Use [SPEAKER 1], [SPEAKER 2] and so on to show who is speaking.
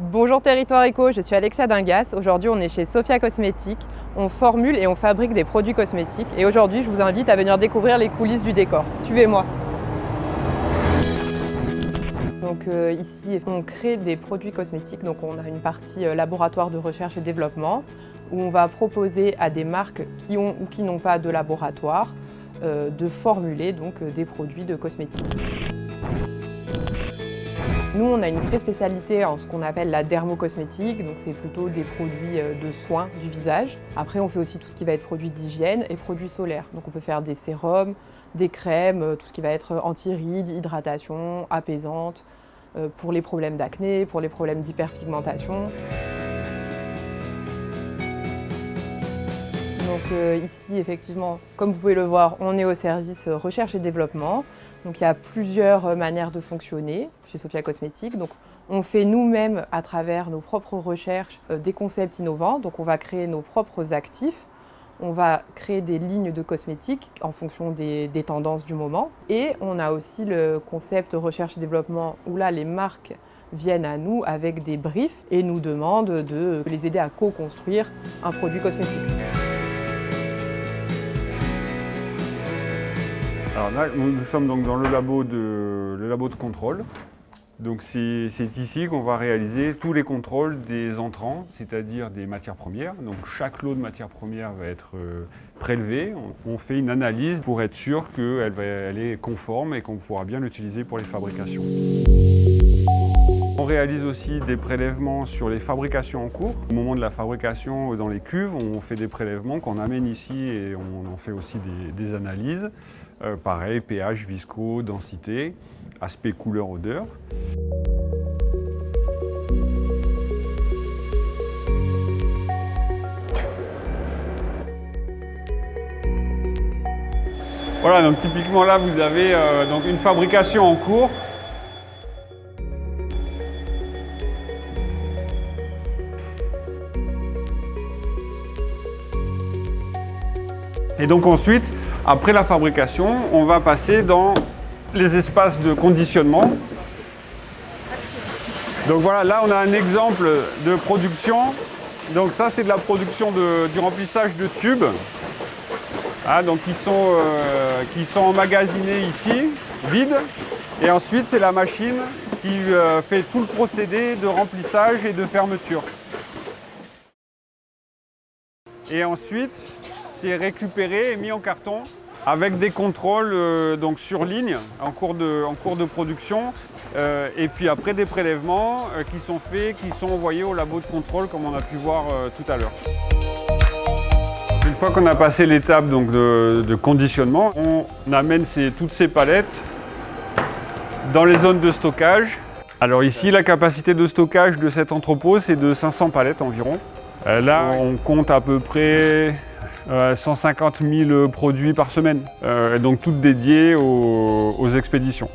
[SPEAKER 1] Bonjour Territoire Éco, je suis Alexia Dingas. Aujourd'hui, on est chez Sophia Cosmétiques. On formule et on fabrique des produits cosmétiques. Et aujourd'hui, je vous invite à venir découvrir les coulisses du décor. Suivez-moi. Donc ici, on crée des produits cosmétiques. Donc on a une partie laboratoire de recherche et développement où on va proposer à des marques qui ont ou qui n'ont pas de laboratoire de formuler donc, des produits de cosmétiques. Nous, on a une vraie spécialité en ce qu'on appelle la dermocosmétique, donc c'est plutôt des produits de soins du visage. Après, on fait aussi tout ce qui va être produits d'hygiène et produits solaires. Donc on peut faire des sérums, des crèmes, tout ce qui va être anti-rides, hydratation, apaisante, pour les problèmes d'acné, pour les problèmes d'hyperpigmentation. Donc ici, effectivement, comme vous pouvez le voir, on est au service recherche et développement. Donc il y a plusieurs manières de fonctionner chez Sophia Cosmétiques. Donc on fait nous-mêmes, à travers nos propres recherches, des concepts innovants. Donc on va créer nos propres actifs. On va créer des lignes de cosmétiques en fonction des tendances du moment. Et on a aussi le concept recherche et développement où là, les marques viennent à nous avec des briefs et nous demandent de les aider à co-construire un produit cosmétique.
[SPEAKER 2] Alors là, nous sommes donc dans le labo de contrôle. Donc c'est ici qu'on va réaliser tous les contrôles des entrants, c'est-à-dire des matières premières. Donc chaque lot de matières premières va être prélevé. On fait une analyse pour être sûr qu'elle est conforme et qu'on pourra bien l'utiliser pour les fabrications. On réalise aussi des prélèvements sur les fabrications en cours. Au moment de la fabrication dans les cuves, on fait des prélèvements qu'on amène ici et on en fait aussi des analyses. Pareil, pH, visco, densité, aspect, couleur, odeur. Voilà, donc typiquement là vous avez donc une fabrication en cours. Et donc ensuite, après la fabrication, on va passer dans les espaces de conditionnement. Donc voilà, là on a un exemple de production. Donc ça c'est de la production du remplissage de tubes. Ah, donc qui sont emmagasinés ici, vides. Et ensuite c'est la machine qui fait tout le procédé de remplissage et de fermeture. Et ensuite, c'est récupéré et mis en carton avec des contrôles donc sur ligne en cours de production et puis après des prélèvements qui sont faits, qui sont envoyés au labo de contrôle comme on a pu voir tout à l'heure. Une fois qu'on a passé l'étape de conditionnement, on amène toutes ces palettes dans les zones de stockage. Alors ici, la capacité de stockage de cet entrepôt, c'est de 500 palettes environ. Là, on compte à peu près 150 000 produits par semaine, donc toutes dédiées aux expéditions.